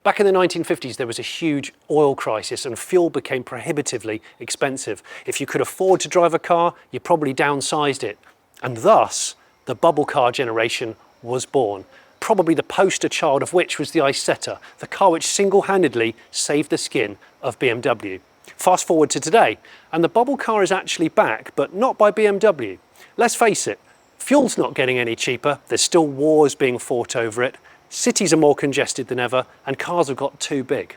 Back in the 1950s, there was a huge oil crisis and fuel became prohibitively expensive. If you could afford to drive a car, you probably downsized it. And thus, the bubble car generation was born. Probably the poster child of which was the Isetta, the car which single-handedly saved the skin of BMW. Fast forward to today, and the bubble car is actually back, but not by BMW. Let's face it, fuel's not getting any cheaper, there's still wars being fought over it, cities are more congested than ever, and cars have got too big.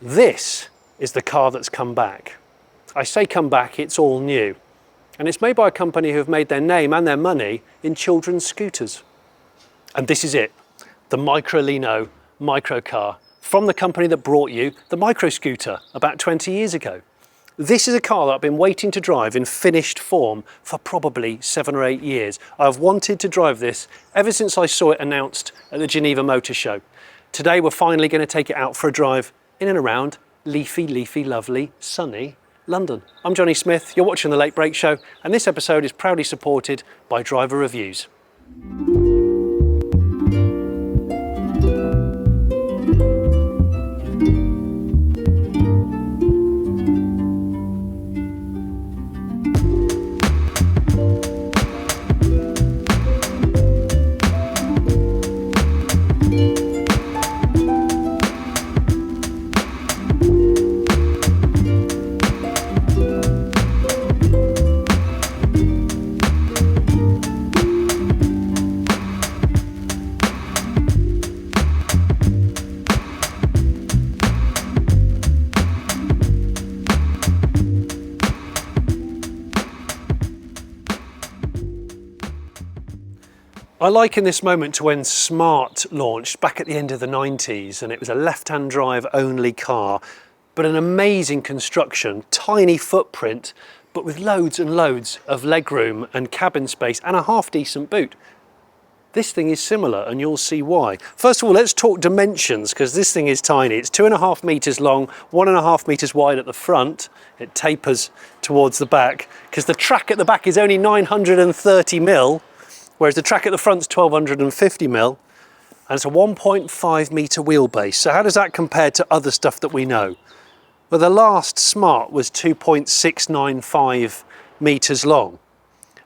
This is the car that's come back. I say come back, it's all new. And it's made by a company who have made their name and their money in children's scooters. And this is it, the Microlino microcar, from the company that brought you the micro scooter about 20 years ago. This is a car that I've been waiting to drive in finished form for probably 7 or 8 years. I've wanted to drive this ever since I saw it announced at the Geneva Motor Show. Today we're finally going to take it out for a drive in and around leafy, lovely, sunny London. I'm Jonny Smith, you're watching The Late Break Show, and this episode is proudly supported by Driver Reviews. I liken this moment to when Smart launched back at the end of the 90s, and it was a left-hand drive only car, but an amazing construction, tiny footprint, but with loads and loads of legroom and cabin space and a half-decent boot. This thing is similar, and you'll see why. First of all, let's talk dimensions, because this thing is tiny. It's 2.5 meters long, 1.5 meters wide at the front. It tapers towards the back, because the track at the back is only 930 mil, whereas the track at the front's 1250 mil, and it's a 1.5 meter wheelbase. So how does that compare to other stuff that we know? Well, the last Smart was 2.695 meters long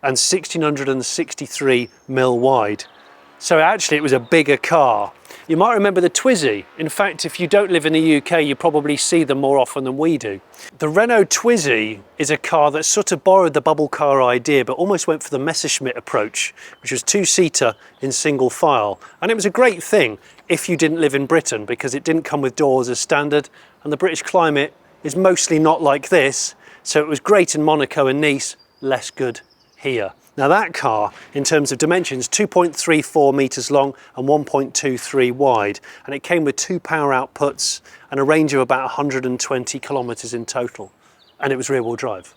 and 1663 mil wide. So actually it was a bigger car. You might remember the Twizy. In fact, if you don't live in the UK, you probably see them more often than we do. The Renault Twizy is a car that sort of borrowed the bubble car idea, but almost went for the Messerschmitt approach, which was two-seater in single file. And it was a great thing if you didn't live in Britain, because it didn't come with doors as standard, and the British climate is mostly not like this. So it was great in Monaco and Nice, less good here. Now that car, in terms of dimensions, 2.34 meters long and 1.23 wide, and it came with 2 power outputs and a range of about 120 kilometers in total, and it was rear-wheel drive.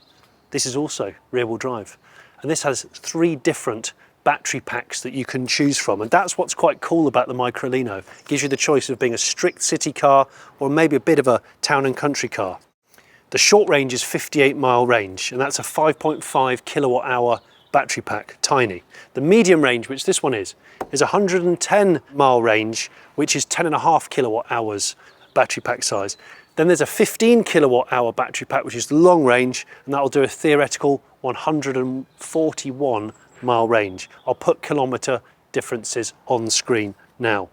This is also rear-wheel drive, and this has 3 different battery packs that you can choose from, and that's what's quite cool about the Microlino. It gives you the choice of being a strict city car or maybe a bit of a town and country car. The short range is 58-mile range, and that's a 5.5 kilowatt hour battery pack, tiny. The medium range, which this one is 110 mile range, which is 10.5 kilowatt hours battery pack size. Then there's a 15 kilowatt hour battery pack, which is the long range, and that'll do a theoretical 141 mile range. I'll put kilometer differences on screen now.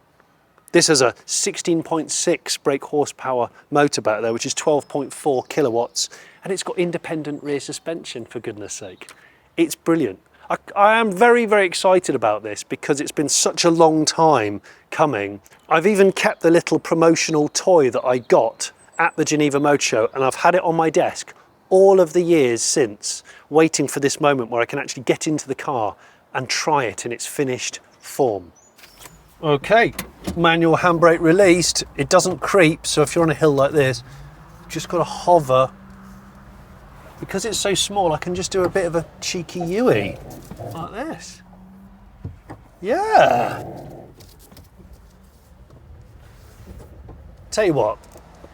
This has a 16.6 brake horsepower motor back there, which is 12.4 kilowatts, and it's got independent rear suspension, for goodness sake. It's brilliant. I am very, very excited about this because it's been such a long time coming. I've even kept the little promotional toy that I got at the Geneva Motor Show, and I've had it on my desk all of the years since, waiting for this moment where I can actually get into the car and try it in its finished form. Okay, manual handbrake released. It doesn't creep, so if you're on a hill like this, you've just got to hover. Because it's so small, I can just do a bit of a cheeky U-ey, like this. Yeah! Tell you what,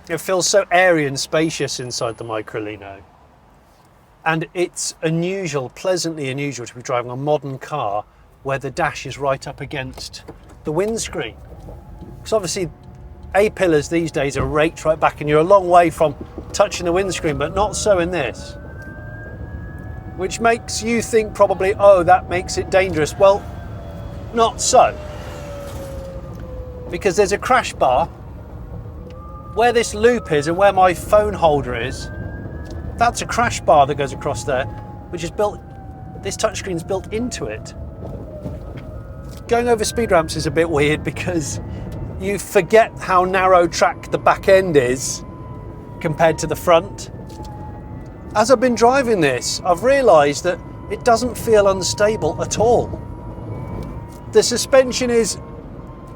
it feels so airy and spacious inside the Microlino. And it's unusual, pleasantly unusual, to be driving a modern car where the dash is right up against the windscreen. Because obviously A-pillars these days are raked right back and you're a long way from touching the windscreen, but not so in this. Which makes you think probably, oh, that makes it dangerous. Well, not so. Because there's a crash bar where this loop is and where my phone holder is. That's a crash bar that goes across there, which is built, this touchscreen's built into it. Going over speed ramps is a bit weird because you forget how narrow track the back end is compared to the front. As I've been driving this, I've realised that it doesn't feel unstable at all. The suspension is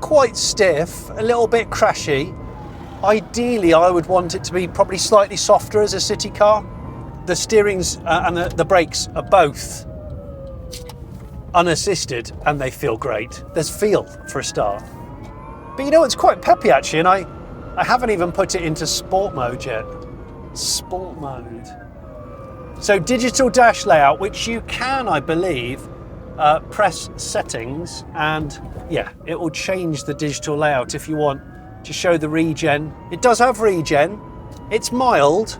quite stiff, a little bit crashy. Ideally, I would want it to be probably slightly softer as a city car. The steerings and the brakes are both unassisted and they feel great. There's feel for a start. But you know, it's quite peppy actually, and I haven't even put it into sport mode yet. Sport mode. So digital dash layout, which you can, I believe, press settings and yeah, it will change the digital layout if you want to show the regen. It does have regen, it's mild,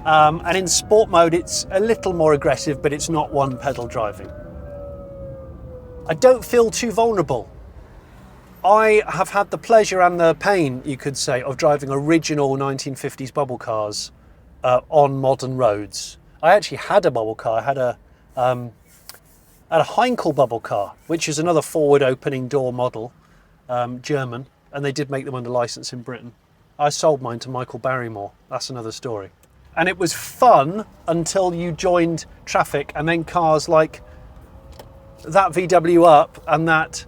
and in sport mode it's a little more aggressive, but it's not one pedal driving. I don't feel too vulnerable. I have had the pleasure and the pain, you could say, of driving original 1950s bubble cars on modern roads. I actually had a bubble car. I had a Heinkel bubble car, which is another forward opening door model, German, and they did make them under license in Britain. I sold mine to Michael Barrymore. That's another story. And it was fun until you joined traffic, and then cars like that VW Up and that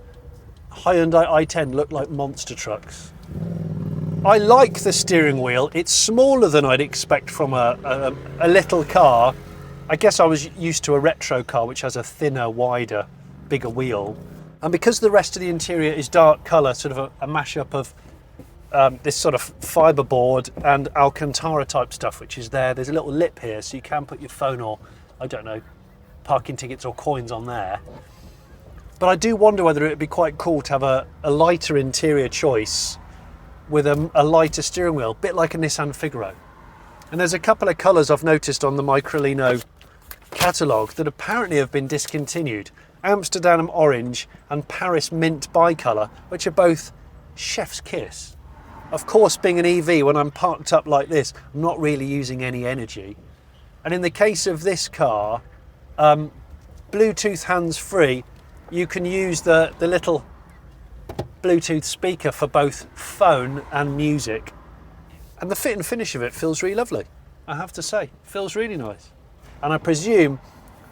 Hyundai i10 look like monster trucks. I like the steering wheel. It's smaller than I'd expect from a little car. I guess I was used to a retro car which has a thinner, wider, bigger wheel. And because the rest of the interior is dark colour, sort of a mashup of this sort of fiberboard and Alcantara type stuff, which is there. There's a little lip here so you can put your phone or, I don't know, parking tickets or coins on there. But I do wonder whether it would be quite cool to have a lighter interior choice with a lighter steering wheel, a bit like a Nissan Figaro. And there's a couple of colours I've noticed on the Microlino catalogue that apparently have been discontinued. Amsterdam Orange and Paris Mint Bicolour, which are both chef's kiss. Of course, being an EV, when I'm parked up like this, I'm not really using any energy. And in the case of this car, Bluetooth hands-free, you can use the little Bluetooth speaker for both phone and music. And the fit and finish of it feels really lovely, I have to say. Feels really nice. And I presume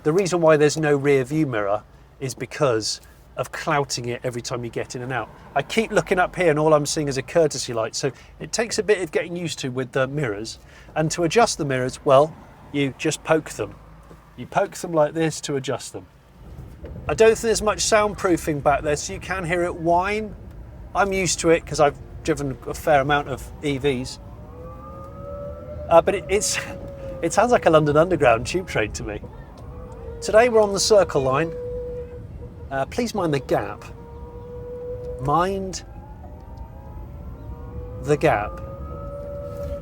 the reason why there's no rear view mirror is because of clouting it every time you get in and out. I keep looking up here and all I'm seeing is a courtesy light, so it takes a bit of getting used to with the mirrors. And to adjust the mirrors, well, you just poke them. You poke them like this to adjust them. I don't think there's much soundproofing back there, so you can hear it whine. I'm used to it because I've driven a fair amount of EVs. But it sounds like a London Underground tube train to me. Today we're on the Circle Line. Please mind the gap. Mind the gap.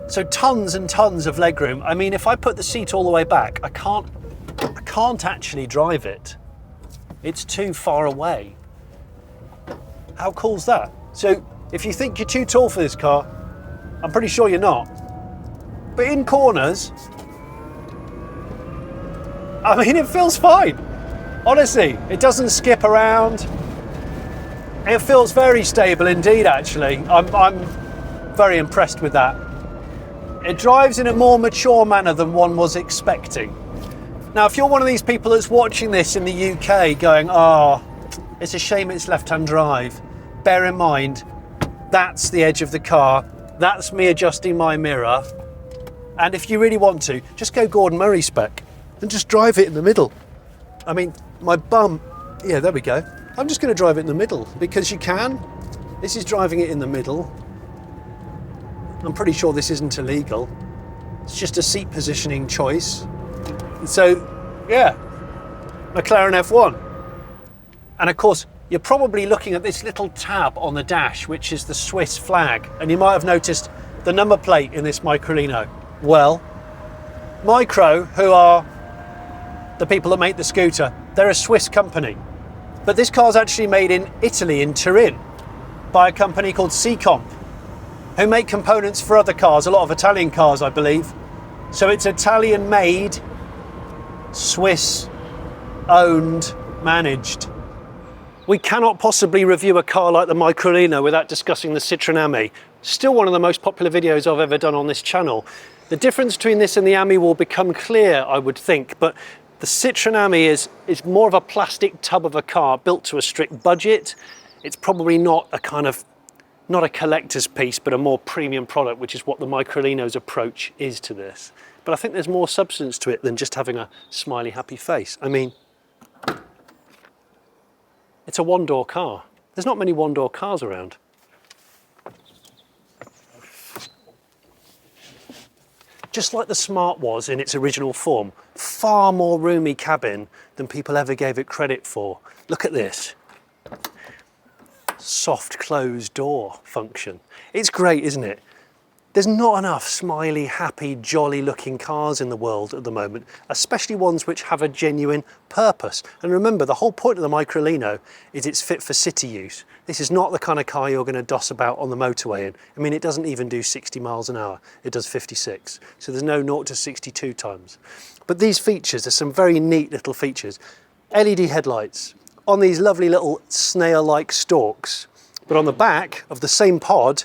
So tons and tons of legroom. I mean, if I put the seat all the way back, I can't actually drive it. It's too far away. How cool's that? So if you think you're too tall for this car, I'm pretty sure you're not. But in corners, I mean, it feels fine. Honestly, it doesn't skip around. It feels very stable indeed, actually. I'm very impressed with that. It drives in a more mature manner than one was expecting. Now, if you're one of these people that's watching this in the UK going, oh, it's a shame it's left-hand drive, bear in mind, that's the edge of the car. That's me adjusting my mirror. And if you really want to, just go Gordon Murray spec and just drive it in the middle. I mean, my bum, yeah, there we go. I'm just going to drive it in the middle because you can. This is driving it in the middle. I'm pretty sure this isn't illegal. It's just a seat positioning choice. So, yeah, McLaren F1. And of course, you're probably looking at this little tab on the dash, which is the Swiss flag. And you might have noticed the number plate in this Microlino. Well, Micro, who are the people that make the scooter, they're a Swiss company. But this car's actually made in Italy, in Turin, by a company called Secomp, who make components for other cars, a lot of Italian cars, I believe. So it's Italian made, Swiss owned, managed. We cannot possibly review a car like the Microlino without discussing the Citroen Ami. Still one of the most popular videos I've ever done on this channel. The difference between this and the Ami will become clear, I would think, but the Citroen Ami is more of a plastic tub of a car built to a strict budget. It's probably not a not a collector's piece, but a more premium product, which is what the Microlino's approach is to this. But I think there's more substance to it than just having a smiley, happy face. I mean, it's a one-door car. There's not many one-door cars around. Just like the Smart was in its original form, far more roomy cabin than people ever gave it credit for. Look at this. Soft closed door function. It's great, isn't it? There's not enough smiley, happy, jolly looking cars in the world at the moment, especially ones which have a genuine purpose. And remember, the whole point of the Microlino is it's fit for city use. This is not the kind of car you're going to doss about on the motorway in. I mean, it doesn't even do 60 miles an hour. It does 56. So there's no 0 to 62 times. But these features, there's some very neat little features. LED headlights on these lovely little snail-like stalks. But on the back of the same pod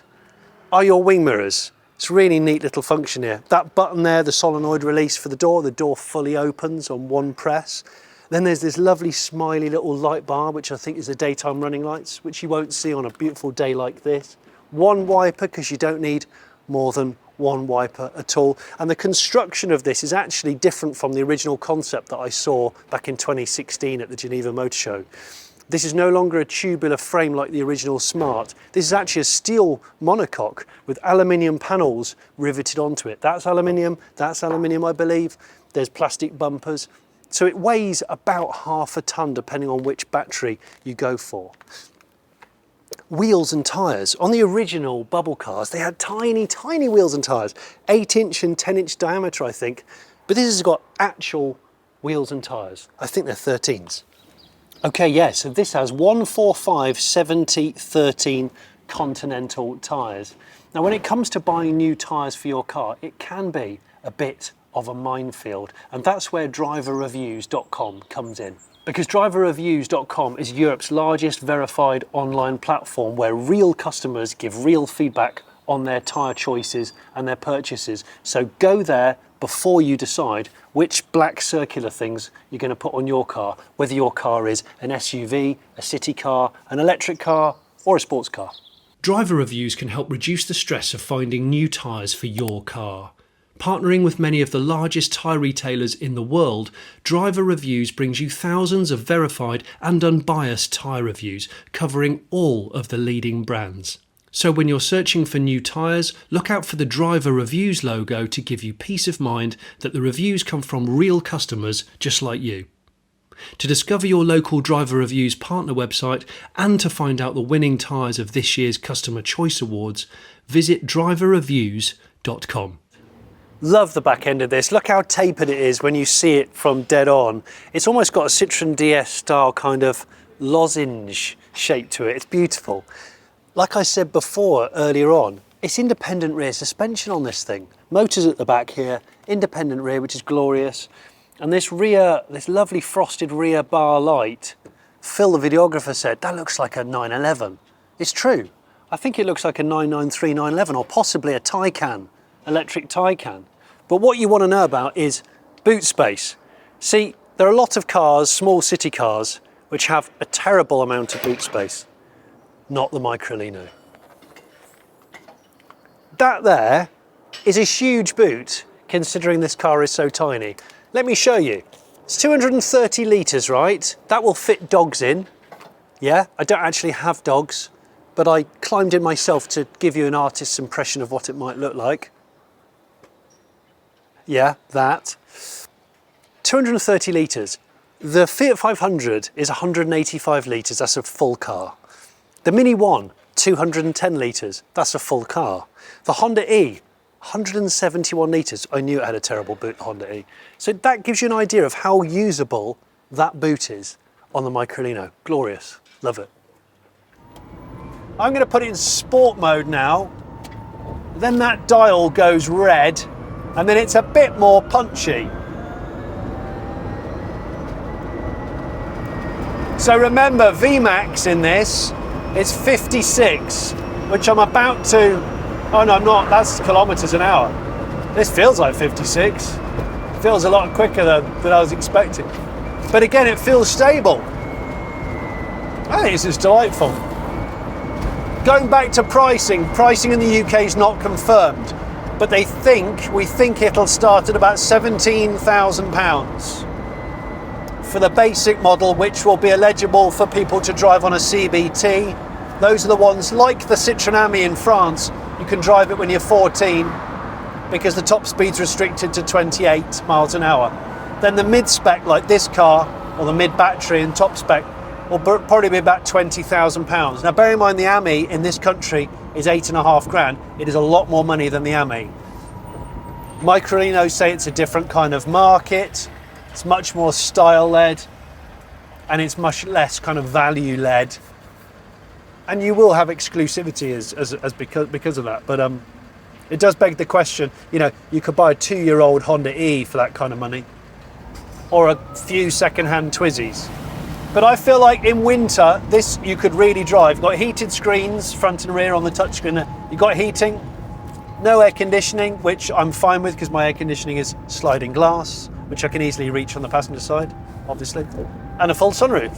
are your wing mirrors. It's a really neat little function here. That button there, the solenoid release for the door fully opens on one press. Then there's this lovely smiley little light bar, which I think is the daytime running lights, which you won't see on a beautiful day like this. One wiper, because you don't need more than one wiper at all. And the construction of this is actually different from the original concept that I saw back in 2016 at the Geneva Motor Show. This is no longer a tubular frame like the original Smart. This is actually a steel monocoque with aluminium panels riveted onto it. That's aluminium, I believe. There's plastic bumpers. So it weighs about half a ton depending on which battery you go for. Wheels and tyres. On the original bubble cars, they had tiny, tiny wheels and tyres. 8-inch and 10-inch diameter, I think. But this has got actual wheels and tyres. I think they're 13s. Okay, yeah, so this has 145 70 13 Continental tyres. Now, when it comes to buying new tyres for your car, it can be a bit of a minefield, and that's where driverreviews.com comes in. Because driverreviews.com is Europe's largest verified online platform where real customers give real feedback on their tyre choices and their purchases. So go there before you decide which black circular things you're going to put on your car, whether your car is an SUV, a city car, an electric car, or a sports car. Driver Reviews can help reduce the stress of finding new tyres for your car. Partnering with many of the largest tyre retailers in the world, Driver Reviews brings you thousands of verified and unbiased tyre reviews covering all of the leading brands. So when you're searching for new tyres, look out for the Driver Reviews logo to give you peace of mind that the reviews come from real customers just like you. To discover your local Driver Reviews partner website and to find out the winning tyres of this year's Customer Choice Awards, visit driverreviews.com. Love the back end of this. Look how tapered it is when you see it from dead on. It's almost got a Citroen DS style kind of lozenge shape to it. It's beautiful. Like I said before, earlier on, it's independent rear suspension on this thing. Motors at the back here, independent rear, which is glorious. And this lovely frosted rear bar light, Phil, the videographer, said, that looks like a 911. It's true. I think it looks like a 993 911 or possibly a Taycan, electric Taycan. But what you want to know about is boot space. See, there are a lot of cars, small city cars, which have a terrible amount of boot space. Not the Microlino. That there is a huge boot, considering this car is so tiny. Let me show you. It's 230 litres, right? That will fit dogs in. Yeah, I don't actually have dogs, but I climbed in myself to give you an artist's impression of what it might look like. Yeah, that. 230 litres. The Fiat 500 is 185 litres, that's a full car. The Mini 1, 210 litres, that's a full car. The Honda E, 171 litres. I knew it had a terrible boot, the Honda E. So that gives you an idea of how usable that boot is on the Microlino. Glorious, love it. I'm going to put it in sport mode now. Then that dial goes red, and then it's a bit more punchy. So remember, VMAX in this is 56, which I'm about to, oh no I'm not, that's kilometres an hour. This feels like 56. Feels a lot quicker than I was expecting. But again, it feels stable. I think this is delightful. Going back to pricing in the UK is not confirmed, but we think it'll start at about £17,000 for the basic model, which will be eligible for people to drive on a CBT. Those are the ones like the Citroen Ami in France. You can drive it when you're 14 because the top speed's restricted to 28 miles an hour. Then the mid-spec like this car, or the mid-battery and top spec, will probably be about £20,000. Now bear in mind the Ami in this country is 8.5 grand. It is a lot more money than the Ami. Microlino say it's a different kind of market. It's much more style-led, and it's much less kind of value-led. And you will have exclusivity because of that. But it does beg the question, you know, you could buy a 2-year-old Honda E for that kind of money, or a few second-hand Twizys. But I feel like in winter, this you could really drive. You've got heated screens, front and rear on the touchscreen. You've got heating, no air conditioning, which I'm fine with because my air conditioning is sliding glass, which I can easily reach on the passenger side, obviously. And a full sunroof.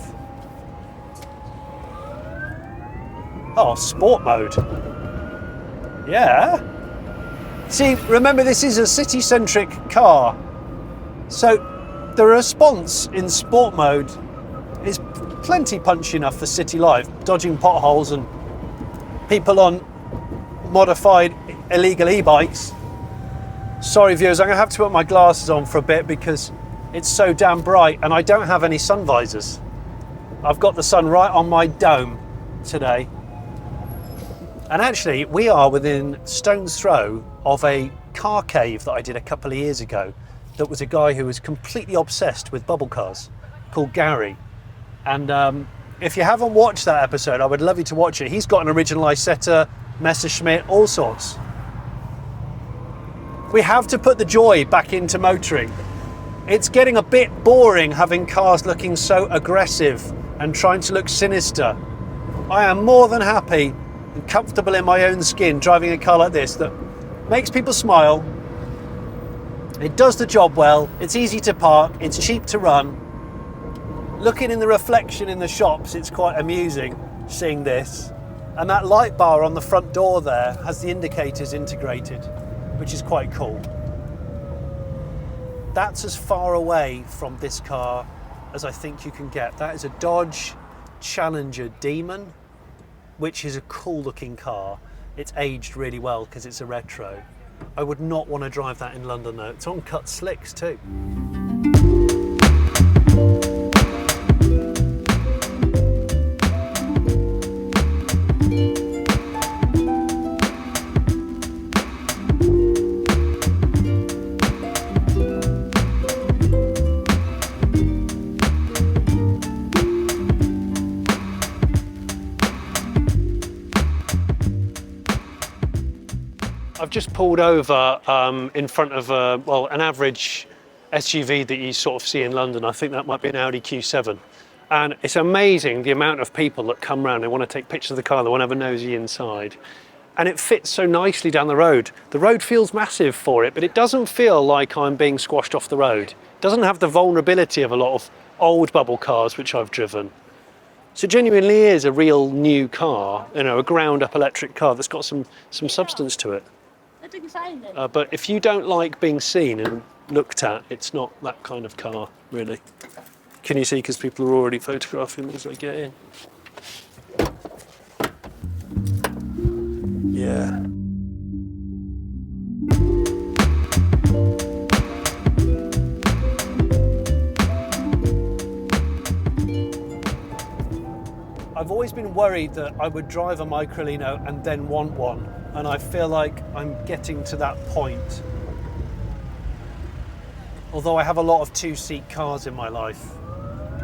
Oh, sport mode. Yeah. See, remember this is a city-centric car. So the response in sport mode is plenty punchy enough for city life, dodging potholes and people on modified illegal e-bikes. Sorry viewers, I'm gonna have to put my glasses on for a bit because it's so damn bright and I don't have any sun visors. I've got the sun right on my dome today. And actually we are within stone's throw of a car cave that I did a couple of years ago that was a guy who was completely obsessed with bubble cars called Gary. And if you haven't watched that episode, I would love you to watch it. He's got an original Isetta, Messerschmitt, all sorts. We have to put the joy back into motoring. It's getting a bit boring having cars looking so aggressive and trying to look sinister. I am more than happy and comfortable in my own skin driving a car like this that makes people smile. It does the job well, it's easy to park, it's cheap to run. Looking in the reflection in the shops, it's quite amusing seeing this. And that light bar on the front door there has the indicators integrated, which is quite cool. That's as far away from this car as I think you can get. That is a Dodge Challenger Demon, which is a cool looking car. It's aged really well because it's a retro. I would not want to drive that in London though. It's on cut slicks too. I've just pulled over in front of an average SUV that you sort of see in London. I think that might be an Audi Q7. And it's amazing the amount of people that come around. They want to take pictures of the car, they want to have a nosy inside. And it fits so nicely down the road. The road feels massive for it, but it doesn't feel like I'm being squashed off the road. It doesn't have the vulnerability of a lot of old bubble cars which I've driven. So genuinely is a real new car, you know, a ground up electric car that's got some substance to it. But if you don't like being seen and looked at, it's not that kind of car, really. Can you see? Because people are already photographing as I get in. Yeah. I've always been worried that I would drive a Microlino and then want one, and I feel like I'm getting to that point. Although I have a lot of two-seat cars in my life,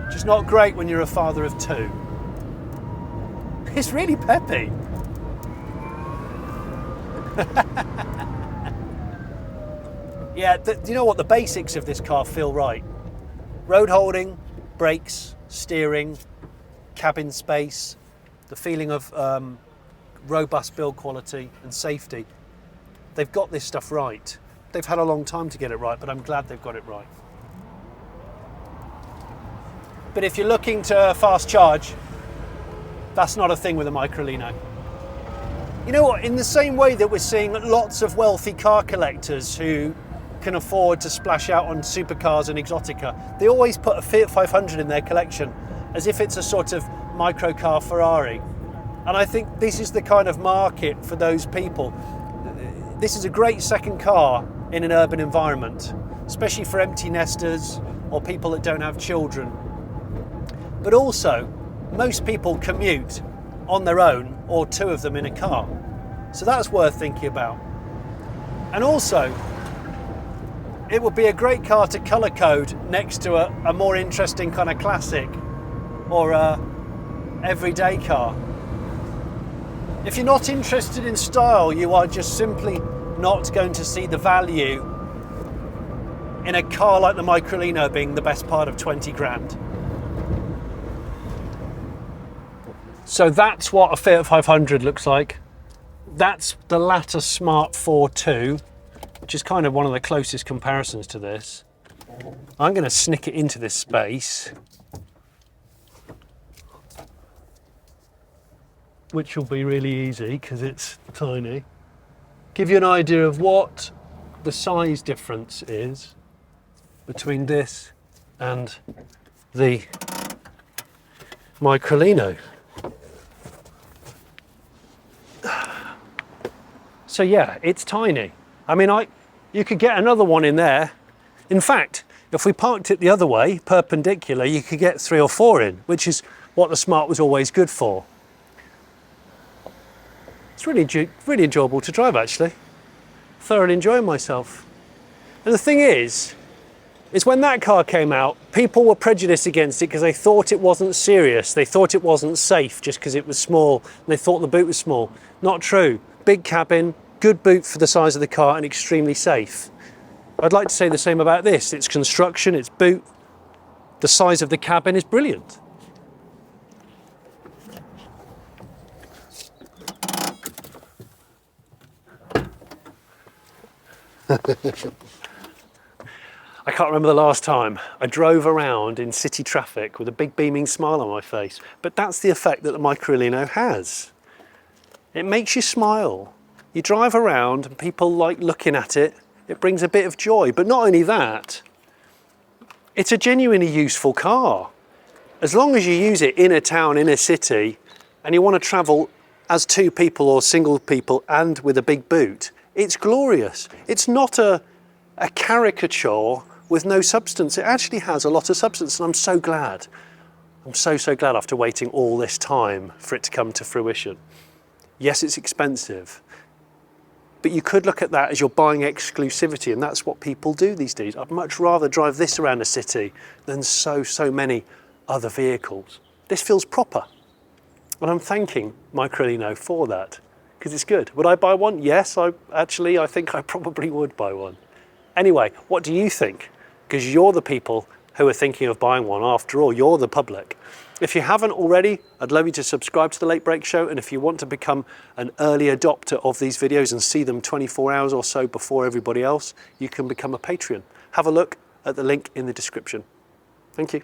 which is not great when you're a father of two. It's really peppy. Yeah, you know what? The basics of this car feel right. Road holding, brakes, steering, cabin space, the feeling of robust build quality and safety. They've got this stuff right. They've had a long time to get it right, but I'm glad they've got it right. But if you're looking to fast charge, that's not a thing with a Microlino. You know what? In the same way that we're seeing lots of wealthy car collectors who can afford to splash out on supercars and exotica, they always put a Fiat 500 in their collection as if it's a sort of microcar Ferrari. And I think this is the kind of market for those people. This is a great second car in an urban environment, especially for empty nesters or people that don't have children. But also, most people commute on their own or two of them in a car. So that's worth thinking about. And also, it would be a great car to colour code next to a more interesting kind of classic or a everyday car. If you're not interested in style, you are just simply not going to see the value in a car like the Microlino being the best part of 20 grand. So that's what a Fiat 500 looks like. That's the latter Smart 4.2, which is kind of one of the closest comparisons to this. I'm going to snick it into this space, which will be really easy because it's tiny. Give you an idea of what the size difference is between this and the Microlino. So yeah, it's tiny. I mean, you could get another one in there. In fact, if we parked it the other way, perpendicular, you could get 3 or 4 in, which is what the Smart was always good for. It's really enjoyable to drive, actually. Thoroughly enjoying myself. And the thing is when that car came out, people were prejudiced against it because they thought it wasn't serious. They thought it wasn't safe just because it was small. And they thought the boot was small. Not true. Big cabin, good boot for the size of the car, and extremely safe. I'd like to say the same about this. Its construction, its boot, the size of the cabin is brilliant. I can't remember the last time I drove around in city traffic with a big beaming smile on my face, but that's the effect that the Microlino has. It makes you smile. You drive around and people like looking at it. It brings a bit of joy, but not only that, it's a genuinely useful car. As long as you use it in a town, in a city, and you want to travel as 2 people or single people and with a big boot, it's glorious. It's not a caricature with no substance. It actually has a lot of substance, and I'm so glad. I'm so glad after waiting all this time for it to come to fruition. Yes, it's expensive, but you could look at that as you're buying exclusivity, and that's what people do these days. I'd much rather drive this around a city than so many other vehicles. This feels proper, and I'm thanking Microlino for that, because it's good. Would I buy one? Yes, I think I probably would buy one. Anyway, what do you think? Because you're the people who are thinking of buying one. After all, you're the public. If you haven't already, I'd love you to subscribe to The Late Break Show, and if you want to become an early adopter of these videos and see them 24 hours or so before everybody else, you can become a Patreon. Have a look at the link in the description. Thank you.